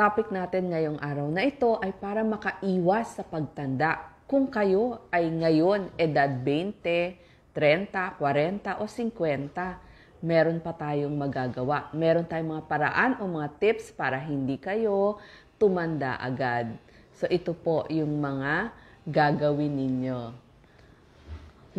topic natin ngayong araw na ito ay para makaiwas sa pagtanda. Kung kayo ay ngayon edad 20, 30, 40 o 50, meron pa tayong magagawa. Meron tayong mga paraan o mga tips para hindi kayo tumanda agad. So ito po yung mga gagawin ninyo.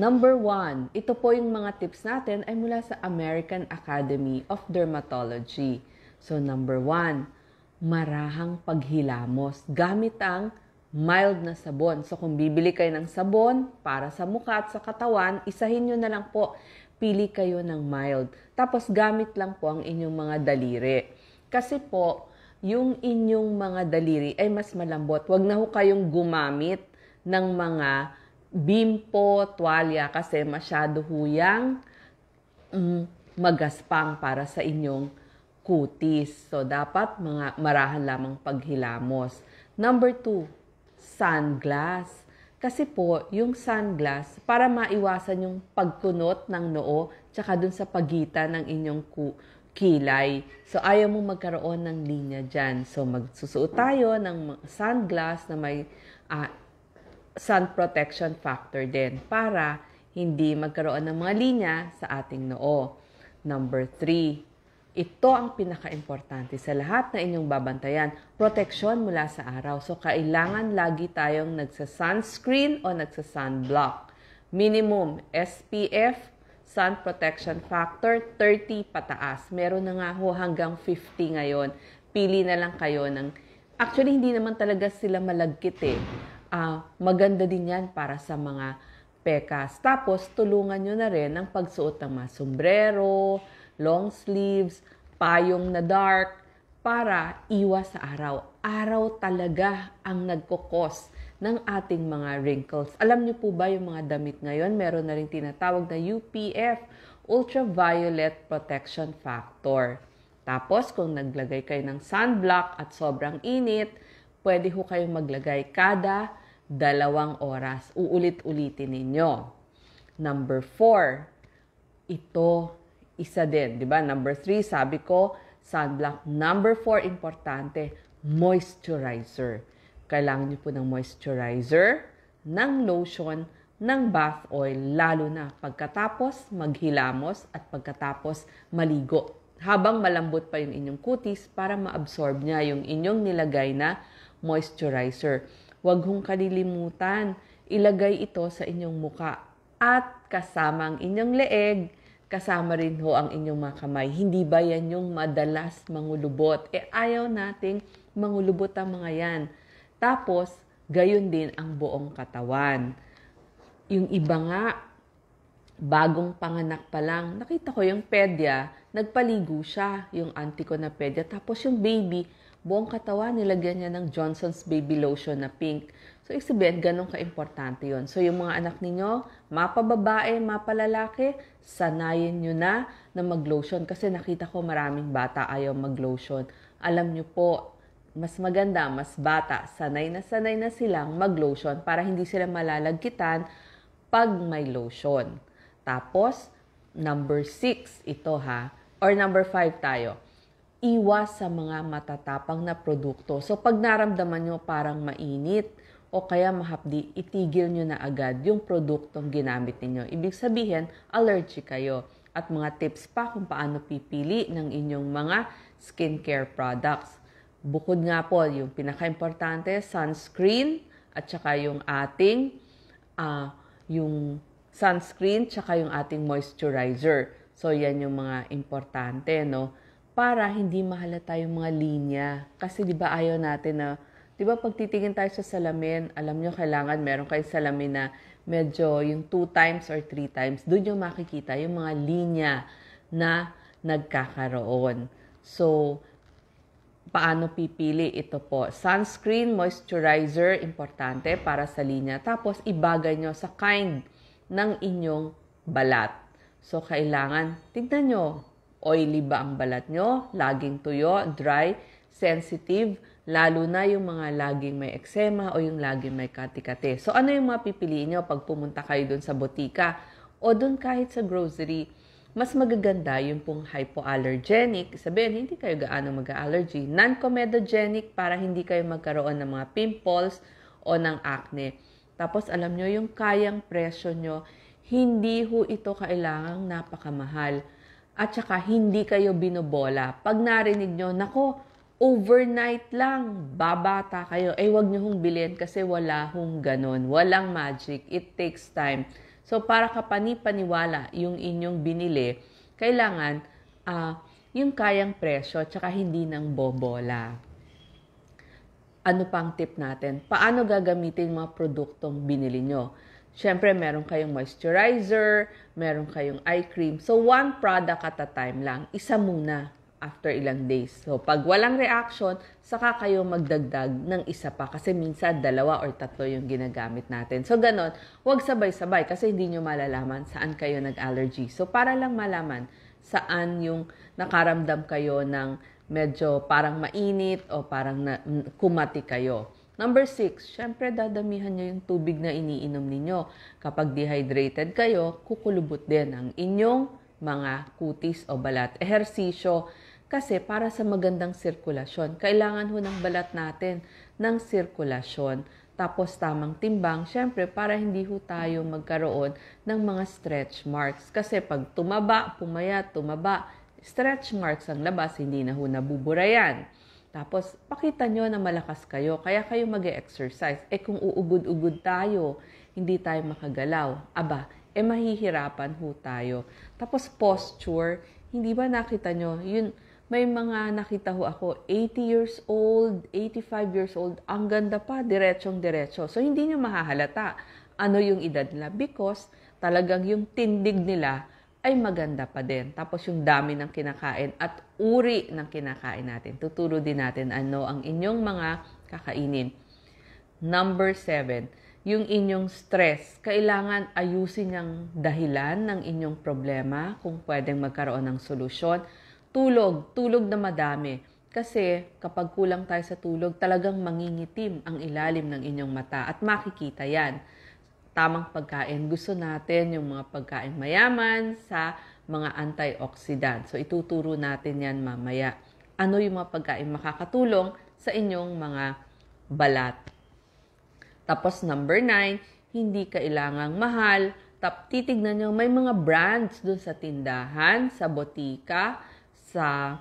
Number 1, ito po yung mga tips natin ay mula sa American Academy of Dermatology. So number 1, marahang paghilamos gamit ang mild na sabon. So kung bibili kayo ng sabon para sa mukha at sa katawan, isahin nyo na lang po, pili kayo ng mild. Tapos gamit lang po ang inyong mga daliri. Kasi po, yung inyong mga daliri ay mas malambot. Huwag na ho kayong gumamit ng mga bimpo, tuwalya kasi masyado huyang magaspang para sa inyong kutis. So, dapat mga marahan lamang paghilamos. Number 2, sunglass. Kasi po, yung sunglass, para maiwasan yung pagkunot ng noo, tsaka dun sa pagitan ng inyong kilay. So, ayaw mo magkaroon ng linya dyan. So, magsusuot tayo ng sunglass na may sun protection factor din para hindi magkaroon ng mga linya sa ating noo. Number 3, ito ang pinaka-importante sa lahat na inyong babantayan, protection mula sa araw. So, kailangan lagi tayong nagsa-sunscreen o nagsa-sunblock. Minimum SPF, sun protection factor, 30 pataas. Meron na nga ho hanggang 50 ngayon. Pili na lang kayo ng... Actually, hindi naman talaga sila malagkit eh. Maganda din yan para sa mga pekas. Tapos, tulungan nyo na rin ang pagsuot ng mga sombrero, long sleeves, payong na dark, para iwas sa araw. Araw talaga ang nagkukos ng ating mga wrinkles. Alam nyo po ba yung mga damit ngayon, meron na rin tinatawag na UPF, Ultraviolet Protection Factor. Tapos, kung naglagay kayo ng sunblock at sobrang init, pwede ho kayong maglagay kada 2 oras. Uulit-ulitin ninyo. Number 4, ito, isa din, di ba? Number 3, sabi ko, sunblock. Number 4, importante, moisturizer. Kailangan niyo po ng moisturizer, ng lotion, ng bath oil, lalo na pagkatapos maghilamos at pagkatapos maligo. Habang malambot pa yung inyong kutis para ma-absorb niya yung inyong nilagay na moisturizer. Huwag hong kalilimutan, ilagay ito sa inyong muka at kasama ang inyong leeg, kasama rin ho ang inyong mga kamay. Hindi ba yan yung madalas mangulubot? Ayaw nating mangulubot ang mga yan. Tapos, gayon din ang buong katawan. Yung iba nga, bagong panganak pa lang, nakita ko yung pedya, nagpaligo siya, yung auntie ko na pedya. Tapos yung baby, buong katawan, nilagyan niya ng Johnson's Baby Lotion na pink. So, ibig sabihin, ganun ka-importante yun. So, yung mga anak ninyo, mapababae, mapalalaki, sanayin nyo na mag-lotion. Kasi nakita ko maraming bata ayaw mag-lotion. Alam nyo po, mas maganda, mas bata, sanay na silang mag-lotion para hindi sila malalagkitan pag may lotion. Tapos, number 6, ito ha, or number 5 tayo. Iwas sa mga matatapang na produkto. So, pag naramdaman nyo parang mainit o kaya mahapdi, itigil nyo na agad yung produktong ginamit ninyo. Ibig sabihin, allergic kayo. At mga tips pa kung paano pipili ng inyong mga skincare products. Bukod nga po, yung pinaka-importante, sunscreen at saka yung ating yung sunscreen tsaka yung ating moisturizer. So, yan yung mga importante, no? Para hindi mahalata yung mga linya. Kasi di ba ayaw natin na, di ba pag titingin tayo sa salamin, alam nyo kailangan meron kayong salamin na medyo yung 2 times or 3 times, doon yung makikita yung mga linya na nagkakaroon. So, paano pipili? Ito po, sunscreen, moisturizer, importante para sa linya. Tapos, ibagay nyo sa kind ng inyong balat. So, kailangan, tignan nyo, oily ba ang balat nyo? Laging tuyo, dry, sensitive, lalo na yung mga laging may eczema o yung laging may kati-kati. So, ano yung mga pipiliin nyo pag pumunta kayo dun sa botika o dun kahit sa grocery? mas magaganda yung pong hypoallergenic. Sabihin, hindi kayo gaano mag-allergy. Non-comedogenic para hindi kayo magkaroon ng mga pimples o ng acne. Tapos alam nyo, yung kayang presyo nyo, hindi ho ito kailangang napakamahal. At saka hindi kayo binobola. Pag narinig nyo, nako, overnight lang, babata kayo. Wag nyo hong bilhin kasi wala hong ganon. Walang magic. It takes time. So, para kapani-paniwala yung inyong binili, kailangan yung kayang presyo at saka hindi ng bobola. Ano pang tip natin? Paano gagamitin mga produktong binili nyo? Siyempre, meron kayong moisturizer, meron kayong eye cream. So, one product at a time lang. Isa muna after ilang days. So, pag walang reaction, saka kayo magdagdag ng isa pa. Kasi minsan, 2 or 3 yung ginagamit natin. So, ganon. Huwag sabay-sabay kasi hindi nyo malalaman saan kayo nag-allergy. So, para lang malaman saan yung nakaramdam kayo ng medyo parang mainit o parang kumati kayo. Number 6, syempre dadamihan nyo yung tubig na iniinom ninyo. Kapag dehydrated kayo, kukulubot din ang inyong mga kutis o balat. Ehersisyo, kasi para sa magandang sirkulasyon, kailangan ho ng balat natin ng sirkulasyon. Tapos tamang timbang, syempre para hindi ho tayo magkaroon ng mga stretch marks. Kasi pag tumaba, pumayat, tumaba, stretch marks ang labas, hindi na ho nabubura yan. Tapos pakita nyo na malakas kayo, kaya kayo mag-exercise. Kung uugod-ugod tayo, hindi tayo makagalaw, mahihirapan ho tayo. Tapos posture, hindi ba nakita nyo, yun, may mga nakita ho ako, 80 years old, 85 years old, ang ganda pa, diretsong-diretso. So, hindi nyo mahahalata ano yung edad nila because talagang yung tindig nila ay maganda pa din. Tapos yung dami ng kinakain at uri ng kinakain natin. Tuturo din natin ano ang inyong mga kakainin. Number 7, yung inyong stress. Kailangan ayusin yung dahilan ng inyong problema kung pwedeng magkaroon ng solusyon. Tulog na madami. Kasi kapag kulang tayo sa tulog, talagang mangingitim ang ilalim ng inyong mata at makikita yan. Tamang pagkain. Gusto natin yung mga pagkain mayaman sa mga antioxidant. So ituturo natin yan mamaya. Ano yung mga pagkain makakatulong sa inyong mga balat. Tapos number 9, hindi kailangang mahal. Titignan nyo, may mga brands dun sa tindahan, sa botika, sa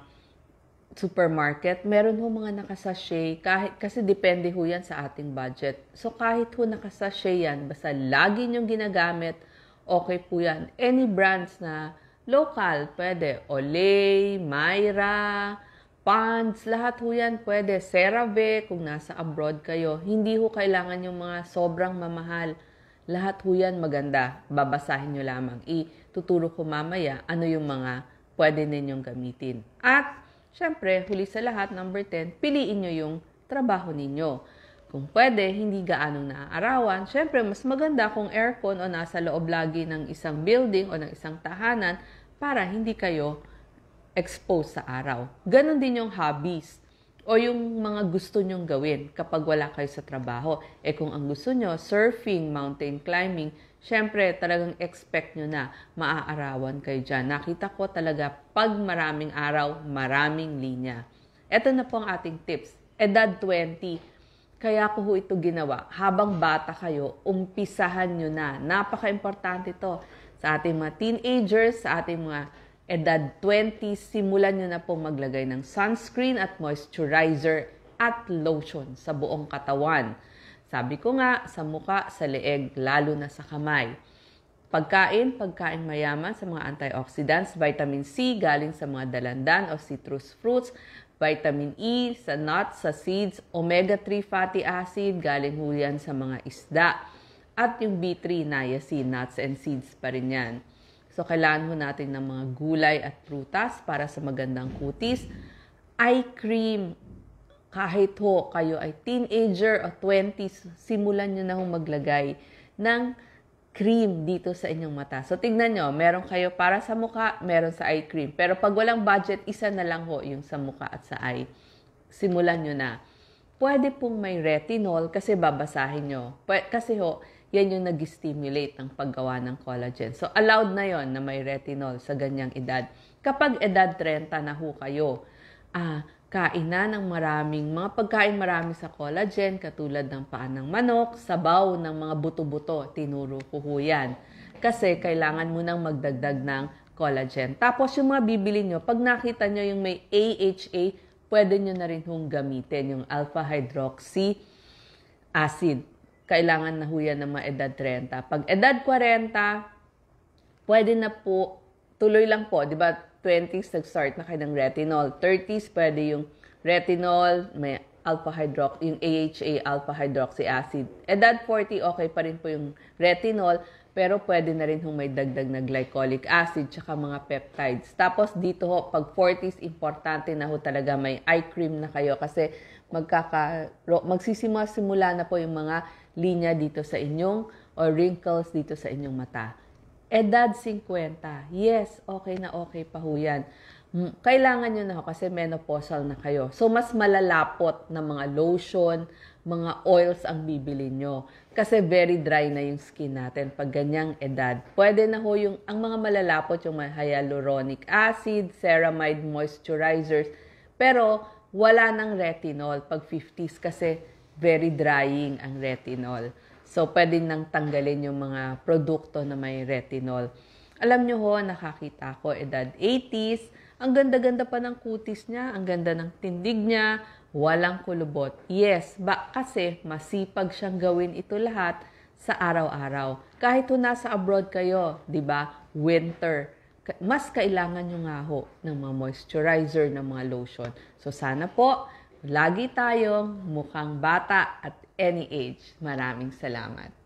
supermarket, meron ho mga nakasashay, kasi depende ho yan sa ating budget. So kahit ho nakasashay yan, basta lagi nyong ginagamit, okay po yan. Any brands na local, pwede. Olay, Myra, Ponds, lahat ho yan pwede. CeraVe, kung nasa abroad kayo, hindi ho kailangan yung mga sobrang mamahal. Lahat ho yan maganda. Babasahin nyo lamang. Ituturo ko mamaya ano yung mga pwede ninyong gamitin. At, syempre, huli sa lahat, number 10, piliin nyo yung trabaho ninyo. Kung pwede, hindi gaanong naaarawan. Syempre, mas maganda kung aircon o nasa loob lagi ng isang building o ng isang tahanan para hindi kayo exposed sa araw. Ganon din yung hobbies o yung mga gusto nyong gawin kapag wala kayo sa trabaho. Kung ang gusto nyo, surfing, mountain climbing, syempre, talagang expect nyo na maaarawan kayo dyan. Nakita ko talaga, pag maraming araw, maraming linya. Ito na po ang ating tips. Edad 20. Kaya ko ho ito ginawa. Habang bata kayo, umpisahan nyo na. Napaka-importante ito sa ating mga teenagers, sa ating mga edad 20. Simulan nyo na po maglagay ng sunscreen at moisturizer at lotion sa buong katawan. Sabi ko nga, sa muka, sa leeg, lalo na sa kamay. Pagkain mayaman sa mga antioxidants, vitamin C galing sa mga dalandan o citrus fruits, vitamin E sa nuts, sa seeds, omega-3 fatty acid galing ho yan sa mga isda, at yung B3 niacin, nuts and seeds pa rin yan. So, kailangan ho natin ng mga gulay at prutas para sa magandang kutis. Eye cream. Kahit ho kayo ay teenager o 20s, simulan nyo na hong maglagay ng cream dito sa inyong mata. So, tignan nyo, meron kayo para sa mukha, meron sa eye cream. Pero pag walang budget, isa na lang ho yung sa mukha at sa eye. Simulan nyo na. Pwede pong may retinol kasi babasahin nyo. Kasi ho, yan yung nag-stimulate ng paggawa ng collagen. So, allowed na yon na may retinol sa ganyang edad. Kapag edad 30 na ho kayo, kain na ng mga pagkain marami sa collagen, katulad ng paa ng manok, sabaw ng mga buto-buto, tinuro ko ho yan. Kasi kailangan mo nang magdagdag ng collagen. Tapos yung mga bibili nyo, pag nakita nyo yung may AHA, pwede nyo na rin hong gamitin, yung alpha-hydroxy acid. Kailangan na ho yan ng mga edad 30. Pag edad 40, pwede na po, tuloy lang po, di ba? 20s, nag-start na kayo ng retinol. 30s, pwede yung retinol, may yung AHA, alpha-hydroxy acid. Edad 40, okay pa rin po yung retinol, pero pwede na rin may dagdag na glycolic acid, tsaka mga peptides. Tapos dito ho, pag 40s, importante na ho talaga may eye cream na kayo kasi magsisimula na po yung mga linya dito sa inyong, or wrinkles dito sa inyong mata. Edad 50, yes, okay na okay pa ho yan. Kailangan nyo na ho kasi menopausal na kayo. So, mas malalapot na mga lotion, mga oils ang bibili nyo. Kasi very dry na yung skin natin pag ganyang edad. Pwede na ho ang mga malalapot, yung hyaluronic acid, ceramide moisturizers. Pero, wala ng retinol pag 50s kasi very drying ang retinol. So, pwede nang tanggalin yung mga produkto na may retinol. Alam nyo ho, nakakita ko, edad 80s, ang ganda-ganda pa ng kutis niya, ang ganda ng tindig niya, walang kulubot. Yes, kasi masipag siyang gawin ito lahat sa araw-araw. Kahit ho nasa abroad kayo, di ba? Winter, mas kailangan nyo nga ho ng mga moisturizer, ng mga lotion. So, sana po, lagi tayong mukhang bata at any age. Maraming salamat.